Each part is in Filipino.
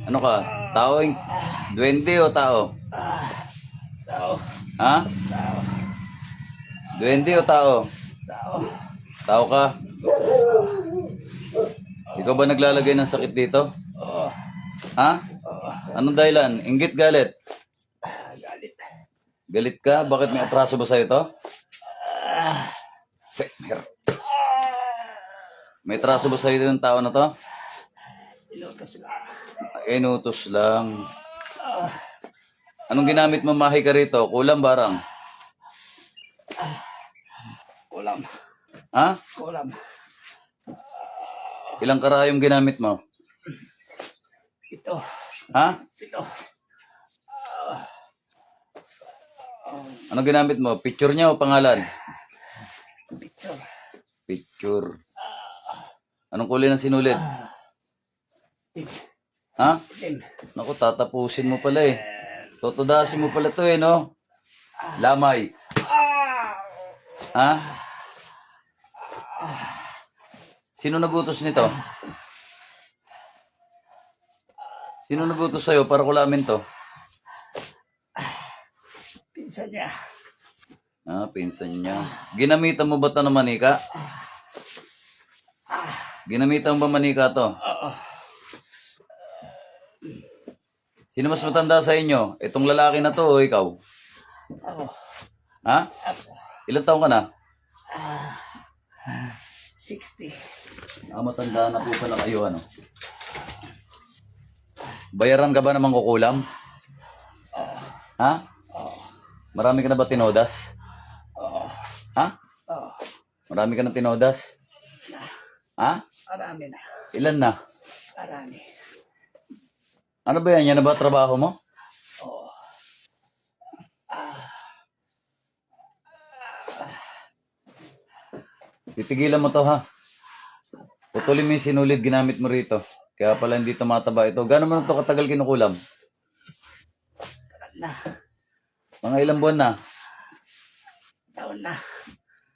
Ano ka? Tao? Duwende o tao? Tao. Ha? Tao. Duwende o tao? Tao. Tao ka? Ikaw ba naglalagay ng sakit dito? Oo. Ha? Oo. Anong dahilan? Inggit, galit? Galit. Galit ka? Bakit may atraso ba sa'yo to? May atraso ba sa'yo yung tao na to? Inutos lang. Inutos lang. Anong ginamit mo mahi ka rito? Kulam barang? Kulam. Ha? Kulam. Ilang karayom ginamit mo? Ito. Ha? Ito. Anong ginamit mo? Picture niya o pangalan? Picture. Picture. Anong kulay ng sinulid? Itim. Ha? Itim. Naku, tatapusin mo pala eh. Totodasin mo pala to eh, no? Lamay. Ha? Sino nagutos nito? Sino nagutos sa'yo para kulamin to? Pinsan niya. Ah, pinsan niya. Ginamitan mo ba ito ng manika? Ginamitan mo ba manika to? Oo. Sino mas matanda sa inyo? Itong lalaki na to o ikaw? Ako. Ha? Ako. Ilang taon ka na? 60. Ah, matanda na po pala kayo, ano? Bayaran ka ba namang kukulam? Ha? Oo. Marami ka na ba tinodas? Oo. Ha? Oo. Marami ka na tinodas? Ha? Marami na. Ilan na? Marami. Ano ba yan? Yan na ba trabaho mo? Oo. Titigilan mo to, ha? Putulin mo yung sinulid ginamit mo rito. Kaya pala hindi tumataba ito. Gano'n mo na ito katagal kinukulam? Tagal na. Mga ilang buwan na? Taon na.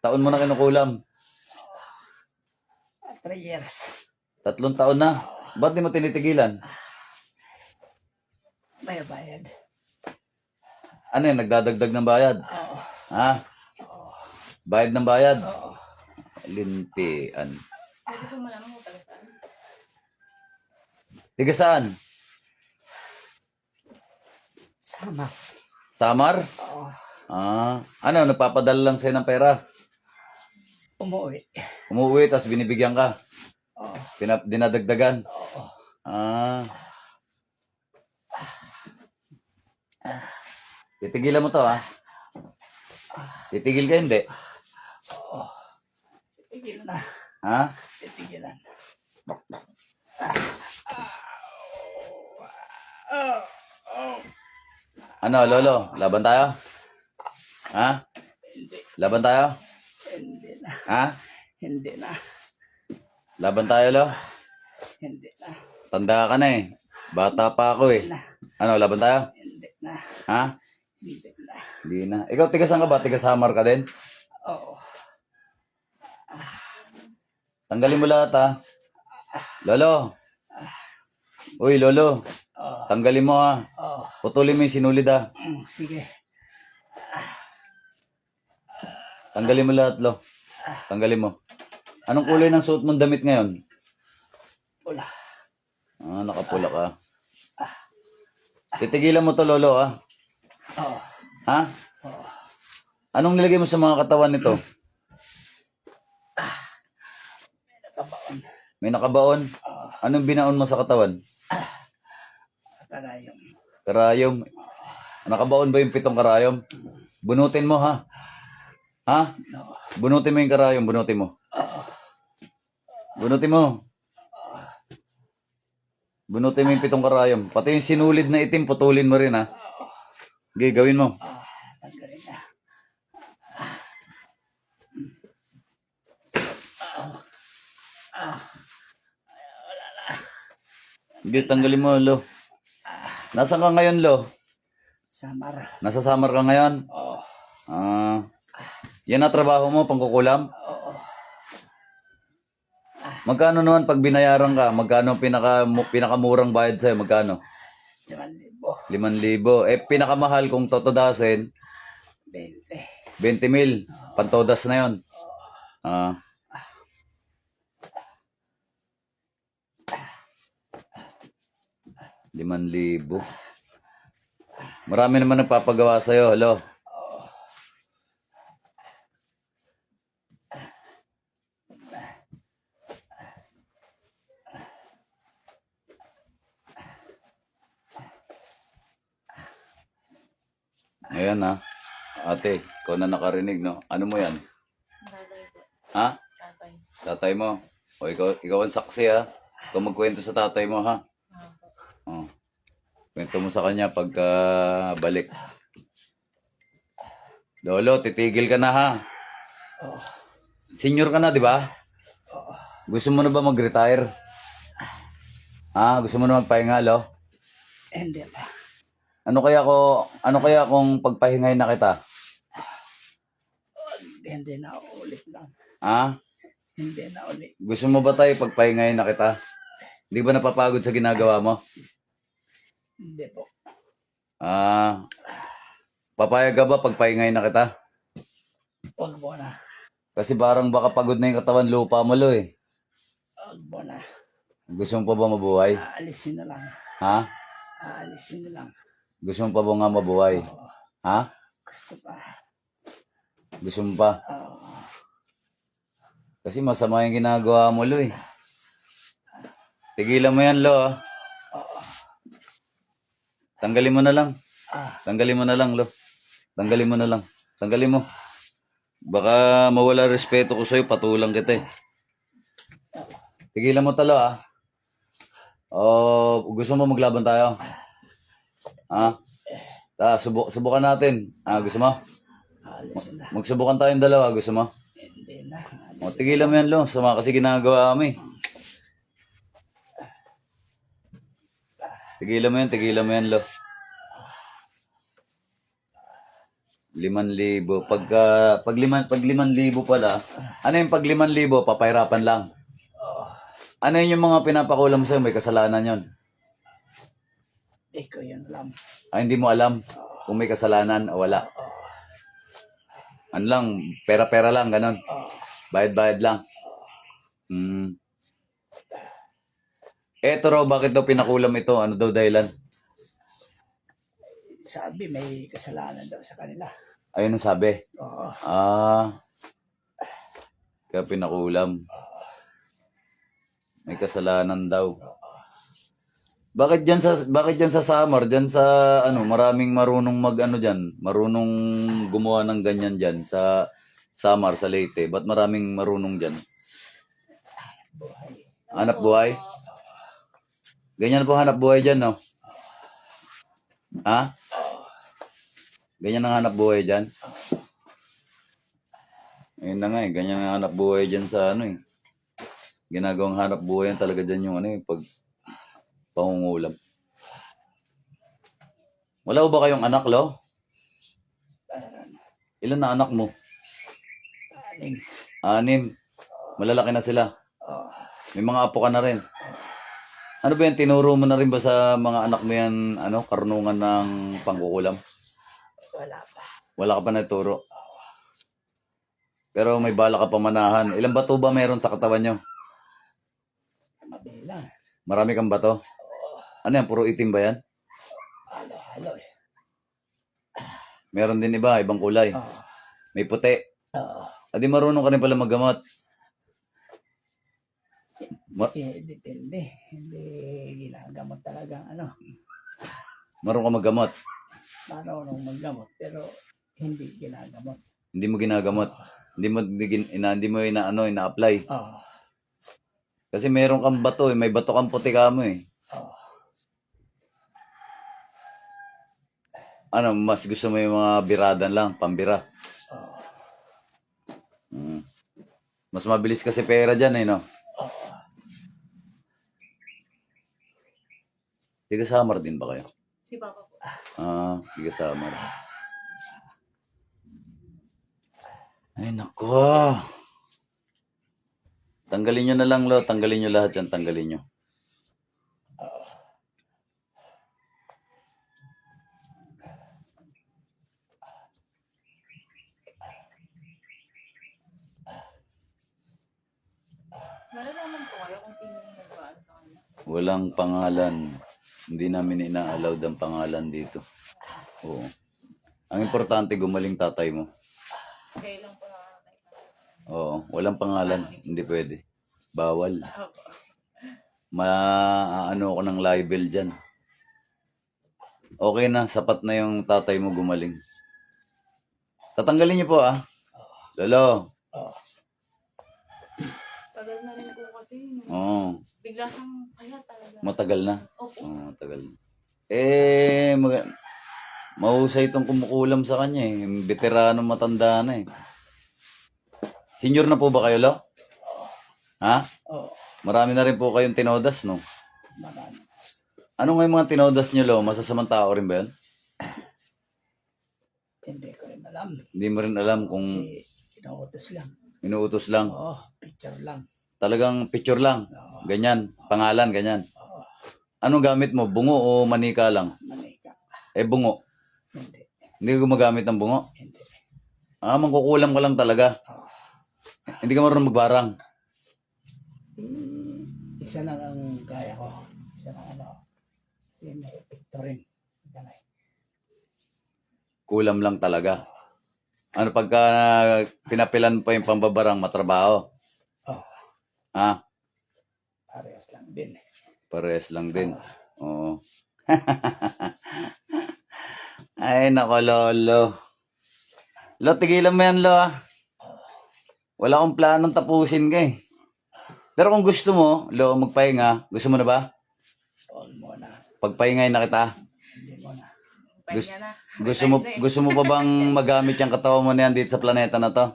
Taon mo na kinukulam? 3 years. 3 taon na? Ba't di mo tinitigilan? May bayad. Ano yan? Nagdadagdag ng bayad? Oo. Ha? Bayad ng bayad? Oo. Lintian. Tiga saan? Sama. Samar? Oo. Ah, ano, nagpapadala lang sa'yo ng pera? Umuwi. Umuwi, tapos binibigyan ka? Oo. Dinadagdagan? Oo. Ah. Titigilan mo to, ha? Titigil ka, hindi? Oo. Titigil na. Ha? Titigilan. Ano, lolo? Laban tayo? Ha? Hindi. Laban tayo? Hindi na. Ha? Hindi na. Laban tayo, lo? Hindi na. Tanda ka na eh. Bata pa ako eh. Na. Ano, laban tayo? Hindi na. Ha? Hindi na. Hindi na. Ikaw, tiga saan ka ba? Tiga Samar ka din? Oo. Tanggalin mo lahat, ha? Lolo. Uy, lolo. Oo. Tanggalin mo, ha? Oo. Putulin mo yung sinulid, ha? Sige. Tanggalin mo lahat, lo. Tanggalin mo. Anong kulay ng suot mong damit ngayon? Wala. Ah, nakapula ka. Titigilan mo to, lolo, ha? Oo. Ha? Oo. Anong nilagay mo sa mga katawan nito? Kabaon. May nakabaon? Oo. Anong binaon mo sa katawan? Karayong. Karayom. Nakabaon ba yung 7 karayom? Bunutin mo, ha? Ha? No. Bunutin mo yung karayom, bunutin mo. Oo. Bunutin mo. Bunutin mo yung 7 karayom. Pati yung sinulid na itim, putulin mo rin, ha? Okay, gawin mo. Tanggalin na. Okay, tanggalin mo, lo. Nasaan ka ngayon, lo? Samar. Nasa Samar ka ngayon? Oo. Ah, yan na trabaho mo, pangkukulam? Oo. Magkano naman pag binayaran ka? Magkano ang pinakamurang bayad sa'yo? Magkano? 5,000. 5,000. Eh, pinakamahal kung totodasin, 20. 20,000. Pantodas na yon. Ah, 5,000. Marami naman nagpapagawa sa'yo. Hello? Ayan ha. Ate, ikaw na nakarinig, no? Ano mo yan? Tatay po. Ha? Tatay. Tatay mo? O ikaw ang saksi ha? Ikaw magkwento sa tatay mo ha? Opo. Oh. Kwento mo sa kanya pagka balik. Lolo, titigil ka na ha? Oh. Senior ka na, di ba? Oh. Gusto mo na ba mag-retire? Ha? Gusto mo na magpahinga, lo? Hindi pa. Ano kaya kung pagpahingay na kita? Hindi na ulit lang. Ha? Hindi na ulit. Gusto mo ba tayo pagpahingay na kita? Di ba napapagod sa ginagawa mo? Hindi po. Papayag ka ba pagpahingay na kita? Huwag mo na. Kasi parang baka pagod na yung katawan lupa mo, lo eh. Huwag mo na. Gusto mo pa ba mabuhay? Aalisin na lang. Ha? Aalisin na lang. Gusto mo pa ba nga mabuhay? Oo. Ha? Gusto pa. Gusto mo pa? Oo. Kasi masama yung ginagawa mo, lo eh. Tigilan mo yan, lo. Ah. Oo. Tanggalin mo na lang. Tanggalin mo na lang, lo. Tanggalin mo na lang. Tanggalin mo. Baka mawala respeto ko sa'yo, patulang kita eh. Tigilan mo talo, ah. Gusto mo maglaban tayo? Ha? Subukan natin. Gusto mo? Aalisin na. Magsubukan tayong dalawa, gusto mo? Hindi na. Tigilan mo yan, lo. Sama kasi ginagawa kami. Tigilan mo yan, lo. 5,000. Pag 5,000 pala, ano yung pag 5,000, papahirapan lang. Ano yun yung mga pinapakulam sa'yo? May kasalanan yon. Ikaw yun lang. Hindi mo alam kung may kasalanan o wala. Ano lang, pera-pera lang, ganon. Bayad-bayad lang. Eto raw, bakit daw pinakulam ito? Ano daw dahilan? Sabi may kasalanan daw sa kanila. Ayun ang sabi. Oo. Kaya pinakulam. May kasalanan daw. Bakit diyan sa Samar, diyan sa maraming marunong marunong gumawa ng ganyan diyan sa Samar, sa Leyte. Ba't maraming marunong diyan? Buhay. Hanap buhay? Ganyan po hanap buhay diyan, no? Ha? Ganyan ang hanap buhay diyan? Ayun na nga eh, ganyan ang hanap buhay diyan sa ginagawang hanap buhay yan talaga dyan yung pag pangungulam. Wala ba kayong anak, lo? Ilan na anak mo? 6. 6. Malalaki na sila. Oo. May mga apo ka na rin. Ano ba yan? Tinuro mo na rin ba sa mga anak mo yan, karunungan ng pangkukulam? Wala pa. Wala ka pa naturo. Pero may bala ka pamanahan. Ilang bato ba meron sa katawan nyo? Mabilang. Marami kang bato? Ano yan? Puro itim ba yan? Halo eh. Meron din iba, ibang kulay. Oo. May puti. Oo. Adi marunong ka rin pala maggamot. Depende. Hindi ginagamot talagang Marunong ka maggamot. marunong maggamot pero hindi ginagamot. Hindi mo ginagamot. Hindi mo ina-apply. Oo. Kasi meron kang bato eh. May bato kang puti ka mo eh. Oo. Mas gusto mo yung mga biradan lang, pambira. Oo. Mas mabilis kasi pera dyan eh, no? Oo. Tiga Samar din ba kayo? Si Papa po. Tiga Samar. Ay, nako. Tanggalin nyo na lang, lo. Tanggalin nyo lahat yan. Tanggalin nyo. Malalaman po kayo kung sino yung nagpaan sa kanya. Walang pangalan. Hindi namin ina-allowed ang pangalan dito. Oo. Ang importante, gumaling tatay mo. Kayo lang po nakakita. Oo. Walang pangalan. Hindi pwede. Bawal. Opo. Ano ako ng libel dyan. Okay na. Sapat na yung tatay mo gumaling. Tatanggalin niyo po, ah. Lolo. Oo. Tagal na rin po kasi. Oo. Bigla siyang kaya talaga. Matagal na. Opo. Oo, matagal na. Mahusay itong kumukulam sa kanya eh. Veterano matanda na eh. Senior na po ba kayo, lo? Ha? Oo. Marami na rin po kayong tinodas, no? Marami. Ano nga yung mga tinodas nyo, lo? Masasamang tao rin ba yan? Hindi ko rin alam. Hindi mo rin alam kung Kasi inuutos lang. inuutos lang. Oo. Picture lang. Talagang picture lang. Oo. Ganyan. Pangalan, ganyan. Oo. Anong gamit mo? Bungo o manika lang? Manika. Bungo. Hindi. Hindi ka gumagamit ng bungo? Hindi. Mangkukulam ka lang talaga. Oo. Hindi ka marunong magbarang. Isa lang ang kaya ko. Isa lang ano. Kasi may picture rin. Ganay. Kulam lang talaga. Ano pagka pinapilan pa yung pambabarang matrabaho? Oo. Ha? Parehas lang din. Parehas lang din. Oo. Ay, nako, lolo. Lo, tigilan mo yan, lo, ah. Wala akong planong tapusin ka eh. Pero kung gusto mo, lo, magpahinga. Gusto mo na ba? All mo na. Pagpahingay na kita. Hindi mo na. Pahinga na. Gusto mo pa bang magamit yung katawan mo na yan dito sa planeta na to?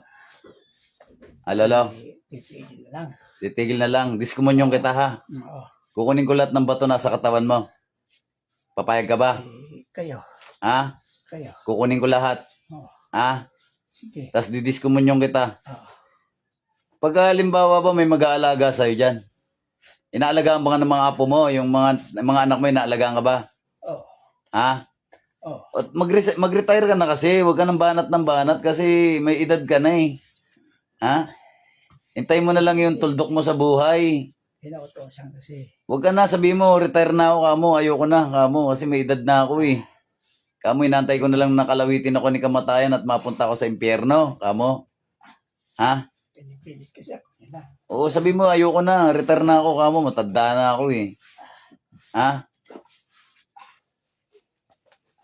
Lolo, Titigil na lang. titigil na lang. Diskumonyong kita, ha? Oo. Kukunin ko lahat ng bato na sa katawan mo. Papayag ka ba? Kayo. Ha? Kayo. Kukunin ko lahat. Oo. Ha? Sige. Tapos didiskumonyong kita. Oo. Pag halimbawa ba may mag-aalaga sa'yo dyan? Inaalagaan ba ka ng mga apo mo? Yung mga anak mo, inaalagaan ka ba? Oo. Ha? Oo. At mag-retire ka na kasi. Huwag ka ng banat ng banat kasi may edad ka na eh. Ha? Hintay mo na lang yung tuldok mo sa buhay. Pinautosan kasi. Huwag ka na, sabi mo, retire na ako, kamo. Ayoko na, kamo, kasi may edad na ako eh. Kamo, inantay ko na lang nakalawitin ako ni kamatayan at mapunta ako sa impyerno, kamo. Ha? Pinipilit kasi ako nila. Oo, sabi mo, ayoko na, retire na ako, kamo, matanda na ako eh. Ha?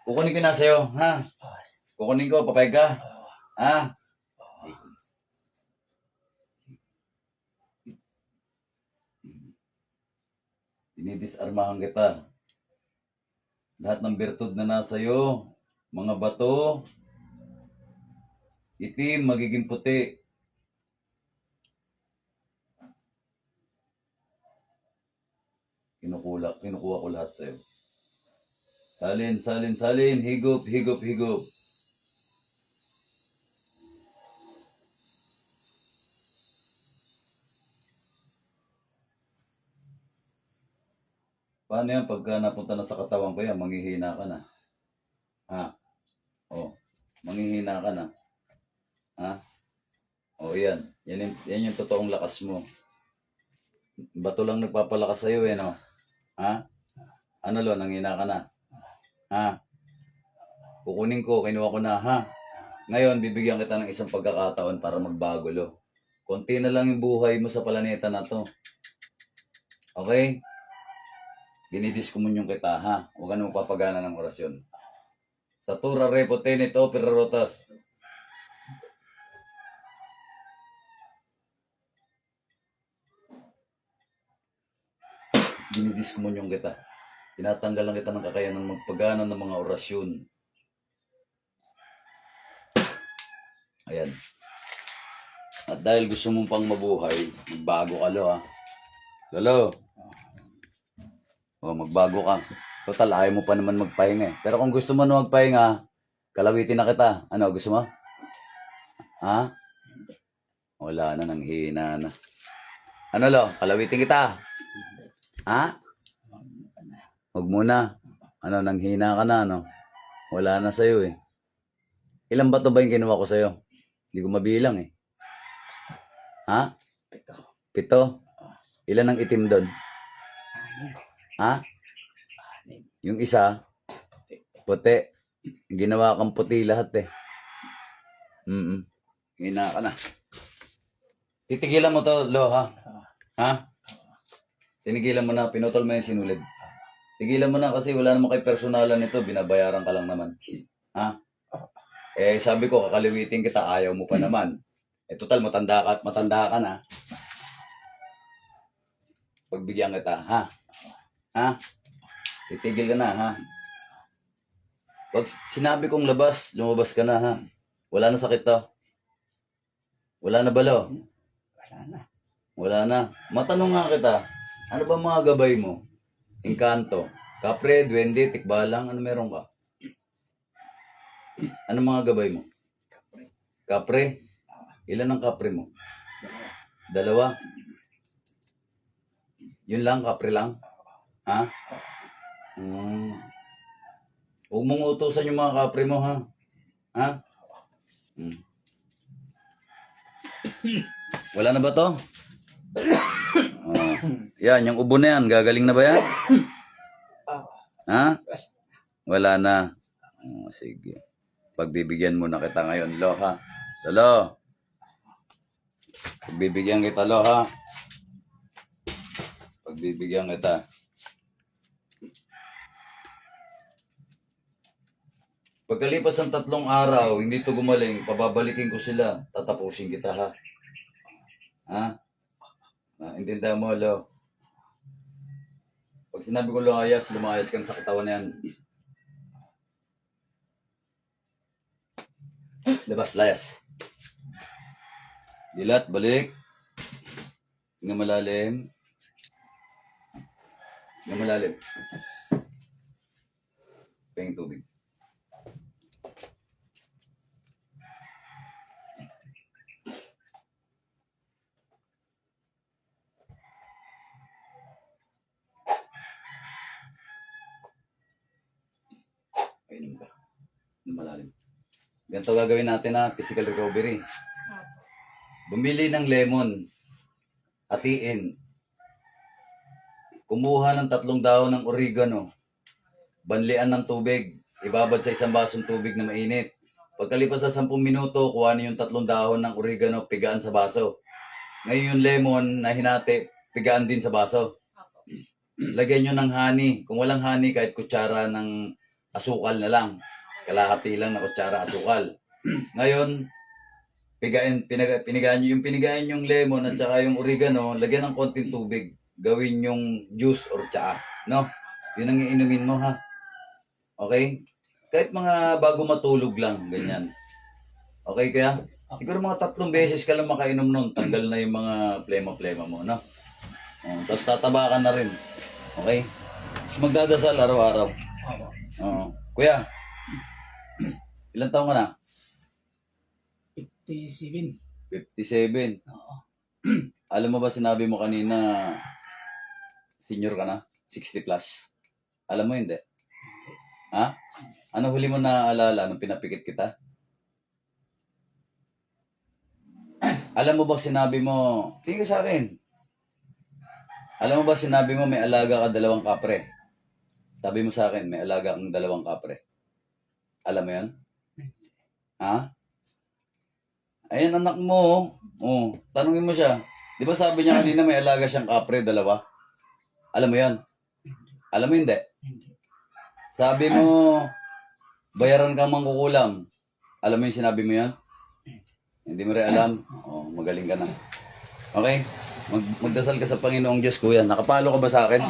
Kukunin ko na sa'yo, ha? Kukunin ko, papayag ka. Ha? Dinidisarmahan kita. Lahat ng bertud na nasa iyo, mga bato, itim, magiging puti. Kinukuha ko lahat sa iyo. Salin, salin, salin, higup, higup, higup. Paano yan pagka napunta na sa katawan ko yan, manghihina ka na. Ha? O, manghihina ka na. Ha? O, yan. Yan yung totoong lakas mo. Bato lang nagpapalakas sa'yo eh, no? Ha? Ano lo, nanghina ka na? Ha? Kukunin ko, kinuha ko na, ha? Ngayon, bibigyan kita ng isang pagkakataon para magbago, lo. Konti na lang yung buhay mo sa planeta na to. Okay? Dinidiskumunyon kita, ha? Huwag ka na magpapagana ng orasyon. Satura repo tenit opera rotas. Dinidiskumunyon kita. Tinatanggal lang kita ng kakayanan magpagana ng mga orasyon. Ayan. At dahil gusto mong pang mabuhay, magbago ka, lo, ha? Lolo. O, magbago ka. Total, ayaw mo pa naman magpahinga eh. Pero kung gusto mo na magpahinga, kalawitin na kita. Ano, gusto mo? Ha? Wala na, nang hina na. Ano lo? Kalawitin kita. Ha? Huwag muna. Ano, nanghina ka na, ano? Wala na sa'yo eh. Ilan ba to ba yung kinuha ko sa'yo? Hindi ko mabilang eh. Ha? 7? Ilan ang itim doon? 6. Ha? 6. Yung isa, puti. Ginawa kang puti lahat eh. Hina ka na. Titigilan mo to, Lo, ha? Ha? Tinigilan mo na, pinutol mo yung sinulid. Tigilan mo na kasi wala naman kay personalan nito, binabayaran ka lang naman. Ha? Eh, sabi ko, kakaliwitin kita, ayaw mo pa naman. Eh, total, matanda ka at matanda ka na. Pagbigyan kita, ha? Ha? Titigil ka na, ha? Pag sinabi kong labas, lumabas ka na, ha? Wala na sakit to. Wala na balo. Wala na. Wala na. Matanong nga kita, ano ba mga gabay mo? Engkanto. Kapre, duwende, tikbalang, ano meron ka? Ano mga gabay mo? Kapre. Kapre? Ilan ang kapre mo? 2? Yun lang, kapre lang? Ha? Huwag mong utusan yung mga kapre mo, ha? Ha? Wala na ba to? Oh. Yan, yung ubo na yan, gagaling na ba yan? Ha? Wala na. Oh, sige. Pagbibigyan mo na kita ngayon, Lo, ha? Lo. Pagbibigyan kita, Lo, ha? Pagbibigyan kita. Pagkalipas ng 3 araw, hindi to gumaling, pababalikin ko sila. Tatapusin kita, ha? Ha? Intindihan mo, Lo. Pag sinabi ko lumayas ka na sa katawan na yan. Labas, layas. Dilat, balik. Tingnan malalim. Tingnan malalim. Pahing tubig. Ayun ba? Malalim. Ganito gagawin natin na physical recovery. Bumili ng lemon. Hatiin. Kumuha ng 3 dahon ng oregano. Banlian ng tubig. Ibabad sa isang basong tubig na mainit. Pagkalipas sa 10 minuto, kuhanin yung 3 dahon ng oregano, pigaan sa baso. Ngayon yung lemon na hinati, pigaan din sa baso. Lagyan nyo ng honey. Kung walang honey, kahit kutsara ng asukal na lang. Kalahati lang na kutsara asukal. Ngayon, pinigaan yung lemon at saka yung oregano, lagyan ng konting tubig. Gawin yung juice or tsaa. No? Yun ang iinumin mo, ha? Okay? Kahit mga bago matulog lang, ganyan. Okay, kaya? Siguro mga 3 beses ka lang makainom nun. Tanggal na yung mga plema-plema mo, no? Tapos tataba ka na rin. Okay? Tapos magdadasal araw-araw. Kuya, ilan taon ka na? 57. 57. Oo. Alam mo ba sinabi mo kanina, senior ka na? 60 plus? Alam mo hindi? Ha? Ano huli mo naaalala nung pinapikit kita? Alam mo ba sinabi mo, tingin ka sa akin. Alam mo ba sinabi mo may alaga ka 2 kapre? Sabi mo sa akin, may alaga kang 2 kapre. Alam mo yan? Ha? Ayan, anak mo. Oh, tanungin mo siya. Di ba sabi niya kanina may alaga siyang kapre, 2? Alam mo yan? Alam mo hindi? Sabi mo, bayaran kang mangkukulam. Alam mo yung sinabi mo yan? Hindi mo rin alam? Oh, magaling ka na. Okay? Magdasal ka sa Panginoong Diyos, kuya. Nakapalo ka ba sa akin?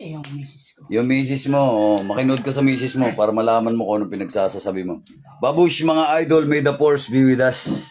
Yung misis ko. Yung misis mo, makinood ka sa misis mo para malaman mo kung ano pinagsasasabi mo. Babush mga idol, may the force be with us.